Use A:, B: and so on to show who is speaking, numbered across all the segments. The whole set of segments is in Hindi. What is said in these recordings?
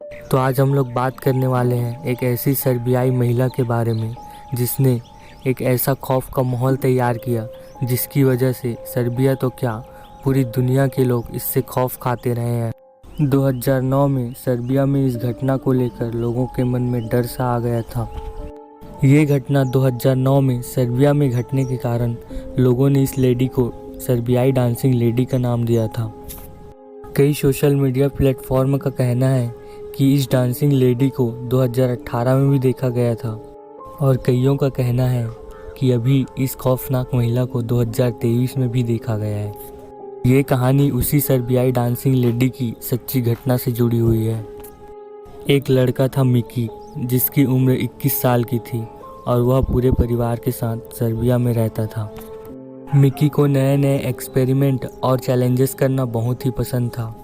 A: तो आज हम लोग बात करने वाले हैं एक ऐसी सर्बियाई महिला के बारे में जिसने एक ऐसा खौफ का माहौल तैयार किया जिसकी वजह से सर्बिया तो क्या पूरी दुनिया के लोग इससे खौफ खाते रहे हैं। 2009 में सर्बिया में इस घटना को लेकर लोगों के मन में डर सा आ गया था। ये घटना 2009 में सर्बिया में घटने के कारण लोगों ने इस लेडी को सर्बियाई डांसिंग लेडी का नाम दिया था। कई सोशल मीडिया प्लेटफॉर्म का कहना है कि इस डांसिंग लेडी को 2018 में भी देखा गया था और कईयों का कहना है कि अभी इस खौफनाक महिला को 2023 में भी देखा गया है। ये कहानी उसी सर्बियाई डांसिंग लेडी की सच्ची घटना से जुड़ी हुई है। एक लड़का था मिकी, जिसकी उम्र 21 साल की थी और वह पूरे परिवार के साथ सर्बिया में रहता था। मिकी को नए नए एक्सपेरिमेंट और चैलेंजेस करना बहुत ही पसंद था।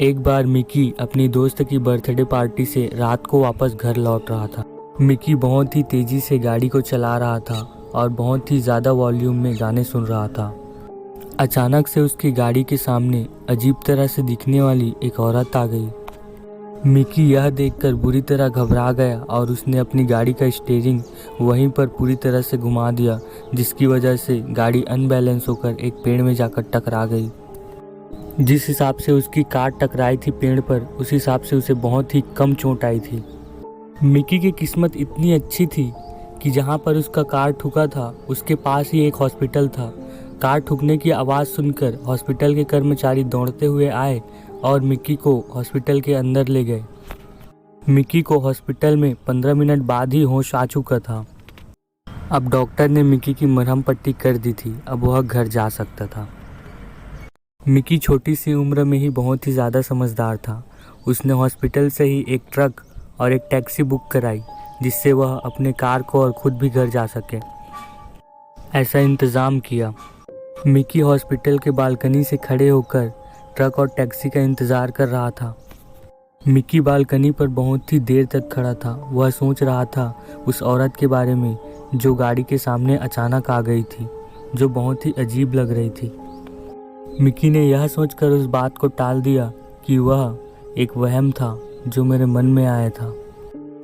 A: एक बार मिकी अपनी दोस्त की बर्थडे पार्टी से रात को वापस घर लौट रहा था। मिकी बहुत ही तेज़ी से गाड़ी को चला रहा था और बहुत ही ज़्यादा वॉल्यूम में गाने सुन रहा था। अचानक से उसकी गाड़ी के सामने अजीब तरह से दिखने वाली एक औरत आ गई। मिकी यह देखकर बुरी तरह घबरा गया और उसने अपनी गाड़ी का स्टीयरिंग वहीं पर पूरी तरह से घुमा दिया, जिसकी वजह से गाड़ी अनबैलेंस होकर एक पेड़ में जाकर टकरा गई। जिस हिसाब से उसकी कार टकराई थी पेड़ पर, उस हिसाब से उसे बहुत ही कम चोट आई थी। मिकी की किस्मत इतनी अच्छी थी कि जहां पर उसका कार ठुका था उसके पास ही एक हॉस्पिटल था। कार ठुकने की आवाज़ सुनकर हॉस्पिटल के कर्मचारी दौड़ते हुए आए और मिकी को हॉस्पिटल के अंदर ले गए। मिकी को हॉस्पिटल में 15 मिनट बाद ही होश आ चुका था। अब डॉक्टर ने मिकी की मरहम पट्टी कर दी थी, अब वह घर जा सकता था। मिकी छोटी सी उम्र में ही बहुत ही ज़्यादा समझदार था। उसने हॉस्पिटल से ही एक ट्रक और एक टैक्सी बुक कराई जिससे वह अपने कार को और खुद भी घर जा सके। ऐसा इंतज़ाम किया। मिकी हॉस्पिटल के बालकनी से खड़े होकर ट्रक और टैक्सी का इंतज़ार कर रहा था। मिकी बालकनी पर बहुत ही देर तक खड़ा था। वह सोच रहा था उस औरत के बारे में जो गाड़ी के सामने अचानक आ गई थी, जो बहुत ही अजीब लग रही थी। मिकी ने यह सोचकर उस बात को टाल दिया कि वह एक वहम था जो मेरे मन में आया था,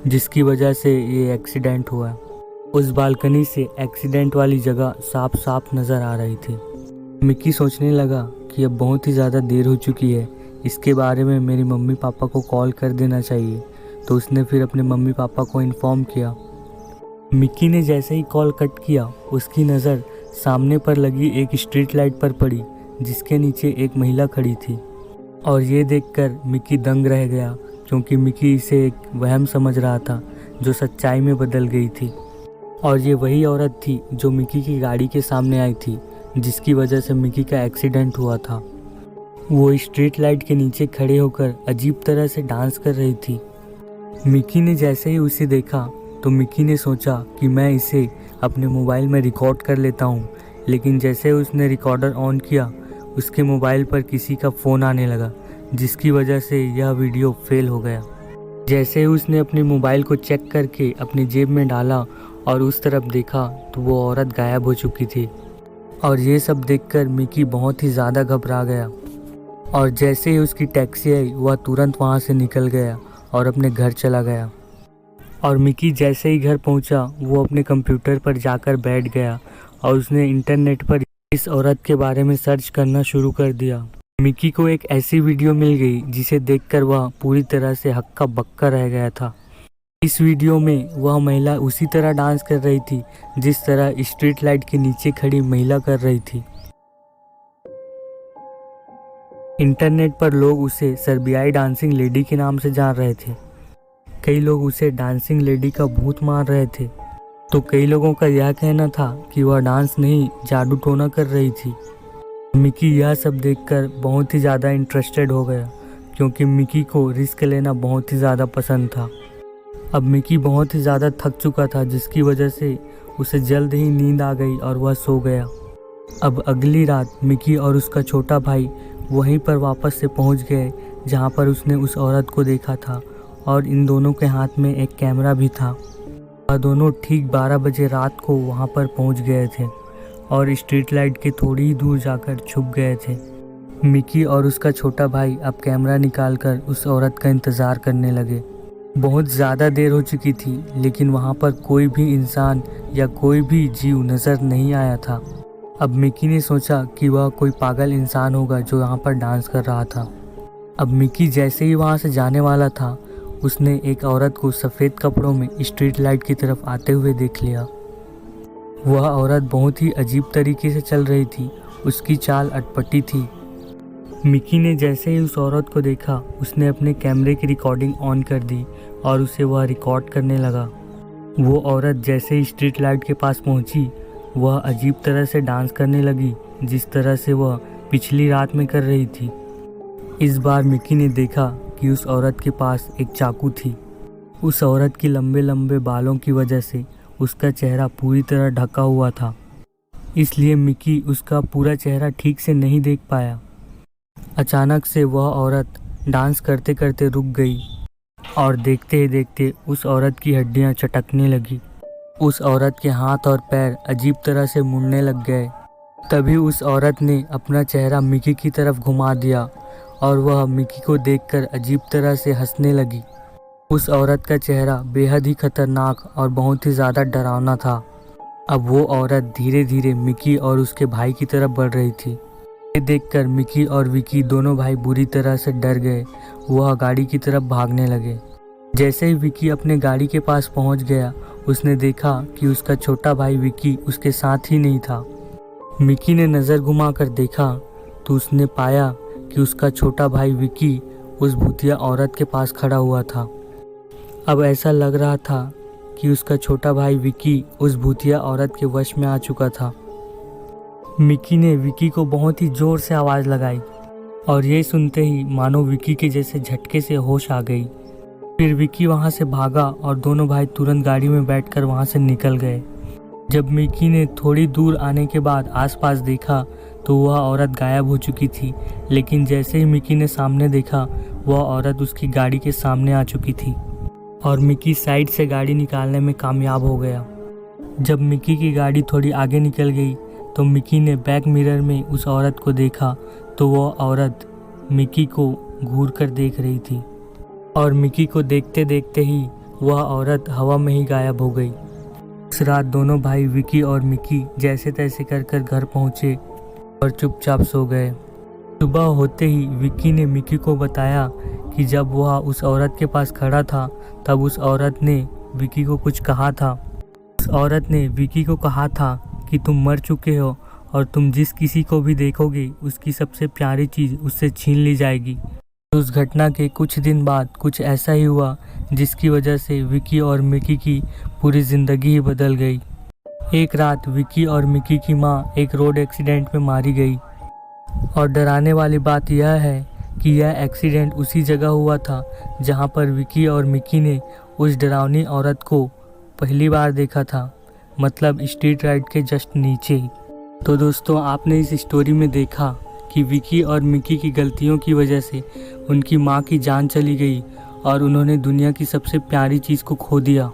A: जिसकी वजह से ये एक्सीडेंट हुआ। उस बालकनी से एक्सीडेंट वाली जगह साफ साफ नज़र आ रही थी। मिकी सोचने लगा कि अब बहुत ही ज़्यादा देर हो चुकी है, इसके बारे में मेरी मम्मी पापा को कॉल कर देना चाहिए। तो उसने फिर अपने मम्मी पापा को इन्फॉर्म किया। मिकी ने जैसे ही कॉल कट किया, उसकी नज़र सामने पर लगी एक स्ट्रीट लाइट पर पड़ी जिसके नीचे एक महिला खड़ी थी और ये देखकर मिकी दंग रह गया, क्योंकि मिकी इसे एक वहम समझ रहा था जो सच्चाई में बदल गई थी। और ये वही औरत थी जो मिकी की गाड़ी के सामने आई थी, जिसकी वजह से मिकी का एक्सीडेंट हुआ था। वो स्ट्रीट लाइट के नीचे खड़े होकर अजीब तरह से डांस कर रही थी। मिकी ने जैसे ही उसे देखा तो मिकी ने सोचा कि मैं इसे अपने मोबाइल में रिकॉर्ड कर लेता हूँ, लेकिन जैसे उसने रिकॉर्डर ऑन किया उसके मोबाइल पर किसी का फ़ोन आने लगा, जिसकी वजह से यह वीडियो फेल हो गया। जैसे ही उसने अपने मोबाइल को चेक करके अपनी जेब में डाला और उस तरफ देखा तो वो औरत गायब हो चुकी थी। और ये सब देखकर मिकी बहुत ही ज़्यादा घबरा गया और जैसे ही उसकी टैक्सी आई वह तुरंत वहाँ से निकल गया और अपने घर चला गया। और मिकी जैसे ही घर पहुँचा वो अपने कंप्यूटर पर जाकर बैठ गया और उसने इंटरनेट पर इस औरत के बारे में सर्च करना शुरू कर दिया। मिकी को एक ऐसी वीडियो मिल गई जिसे देखकर वह पूरी तरह से हक्का बक्का रह गया था। इस वीडियो में वह महिला उसी तरह डांस कर रही थी जिस तरह स्ट्रीट लाइट के नीचे खड़ी महिला कर रही थी। इंटरनेट पर लोग उसे सर्बियाई डांसिंग लेडी के नाम से जान रहे थे। कई लोग उसे डांसिंग लेडी का भूत मान रहे थे, तो कई लोगों का यह कहना था कि वह डांस नहीं जादू टोना कर रही थी। मिकी यह सब देखकर बहुत ही ज़्यादा इंटरेस्टेड हो गया, क्योंकि मिकी को रिस्क लेना बहुत ही ज़्यादा पसंद था। अब मिकी बहुत ही ज़्यादा थक चुका था, जिसकी वजह से उसे जल्द ही नींद आ गई और वह सो गया। अब अगली रात मिकी और उसका छोटा भाई वहीं पर वापस से पहुंच गए जहां पर उसने उस औरत को देखा था, और इन दोनों के हाथ में एक कैमरा भी था। वह दोनों ठीक 12 बजे रात को वहां पर पहुंच गए थे और स्ट्रीट लाइट के थोड़ी ही दूर जाकर छुप गए थे। मिकी और उसका छोटा भाई अब कैमरा निकालकर उस औरत का इंतज़ार करने लगे। बहुत ज़्यादा देर हो चुकी थी, लेकिन वहाँ पर कोई भी इंसान या कोई भी जीव नज़र नहीं आया था। अब मिकी ने सोचा कि वह कोई पागल इंसान होगा जो यहाँ पर डांस कर रहा था। अब मिकी जैसे ही वहाँ से जाने वाला था, उसने एक औरत को सफ़ेद कपड़ों में स्ट्रीट लाइट की तरफ आते हुए देख लिया। वह औरत बहुत ही अजीब तरीके से चल रही थी, उसकी चाल अटपटी थी। मिकी ने जैसे ही उस औरत को देखा, उसने अपने कैमरे की रिकॉर्डिंग ऑन कर दी और उसे वह रिकॉर्ड करने लगा। वो औरत जैसे ही स्ट्रीट लाइट के पास पहुंची, वह अजीब तरह से डांस करने लगी, जिस तरह से वह पिछली रात में कर रही थी। इस बार मिकी ने देखा कि उस औरत के पास एक चाकू थी। उस औरत की लंबे लंबे बालों की वजह से उसका चेहरा पूरी तरह ढका हुआ था, इसलिए मिकी उसका पूरा चेहरा ठीक से नहीं देख पाया। अचानक से वह औरत डांस करते करते रुक गई और देखते ही देखते उस औरत की हड्डियां चटकने लगी। उस औरत के हाथ और पैर अजीब तरह से मुड़ने लग गए। तभी उस औरत ने अपना चेहरा मिकी की तरफ घुमा दिया और वह मिकी को देखकर अजीब तरह से हंसने लगी। उस औरत का चेहरा बेहद ही खतरनाक और बहुत ही ज़्यादा डरावना था। अब वो औरत धीरे धीरे मिकी और उसके भाई की तरफ बढ़ रही थी। ये देखकर मिकी और विकी दोनों भाई बुरी तरह से डर गए। वह गाड़ी की तरफ भागने लगे। जैसे ही विकी अपने गाड़ी के पास पहुंच गया, उसने देखा कि उसका छोटा भाई विकी उसके साथ ही नहीं था। मिकी ने नज़र घुमाकर देखा तो उसने पाया कि उसका छोटा भाई विकी उस भूतिया औरत के पास खड़ा हुआ था। अब ऐसा लग रहा था कि उसका छोटा भाई विकी उस भूतिया औरत के वश में आ चुका था। मिकी ने विकी को बहुत ही ज़ोर से आवाज़ लगाई और ये सुनते ही मानो विकी के जैसे झटके से होश आ गई। फिर विकी वहाँ से भागा और दोनों भाई तुरंत गाड़ी में बैठकर वहाँ से निकल गए। जब मिकी ने थोड़ी दूर आने के बाद आसपास देखा तो वह औरत गायब हो चुकी थी, लेकिन जैसे ही मिकी ने सामने देखा, वह औरत उसकी गाड़ी के सामने आ चुकी थी और मिकी साइड से गाड़ी निकालने में कामयाब हो गया। जब मिकी की गाड़ी थोड़ी आगे निकल गई तो मिकी ने बैक मिरर में उस औरत को देखा तो वह औरत मिकी को घूर कर देख रही थी और मिकी को देखते देखते ही वह औरत हवा में ही गायब हो गई। उस रात दोनों भाई विकी और मिकी जैसे तैसे कर घर पहुंचे और चुपचाप सो गए। सुबह होते ही विकी ने मिकी को बताया कि जब वह उस औरत के पास खड़ा था, तब उस औरत ने विकी को कुछ कहा था। उस औरत ने विकी को कहा था कि तुम मर चुके हो और तुम जिस किसी को भी देखोगे, उसकी सबसे प्यारी चीज़ उससे छीन ली जाएगी। उस घटना के कुछ दिन बाद कुछ ऐसा ही हुआ जिसकी वजह से विकी और मिकी की पूरी ज़िंदगी ही बदल गई। एक रात विकी और मिकी की माँ एक रोड एक्सीडेंट में मारी गई और डराने वाली बात यह है कि यह एक्सीडेंट उसी जगह हुआ था जहाँ पर विकी और मिकी ने उस डरावनी औरत को पहली बार देखा था, मतलब स्ट्रीट लाइट के जस्ट नीचे ही। तो दोस्तों, आपने इस स्टोरी में देखा कि विकी और मिकी की गलतियों की वजह से उनकी माँ की जान चली गई और उन्होंने दुनिया की सबसे प्यारी चीज़ को खो दिया।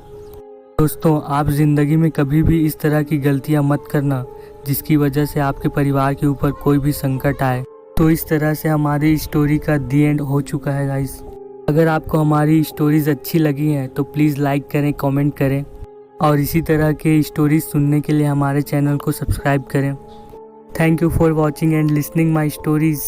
A: दोस्तों, आप ज़िंदगी में कभी भी इस तरह की गलतियाँ मत करना जिसकी वजह से आपके परिवार के ऊपर कोई भी संकट आए। तो इस तरह से हमारी स्टोरी का दी एंड हो चुका है गाइस। अगर आपको हमारी स्टोरीज़ अच्छी लगी हैं तो प्लीज़ लाइक करें, कमेंट करें और इसी तरह के स्टोरीज सुनने के लिए हमारे चैनल को सब्सक्राइब करें। Thank you for watching and listening my stories.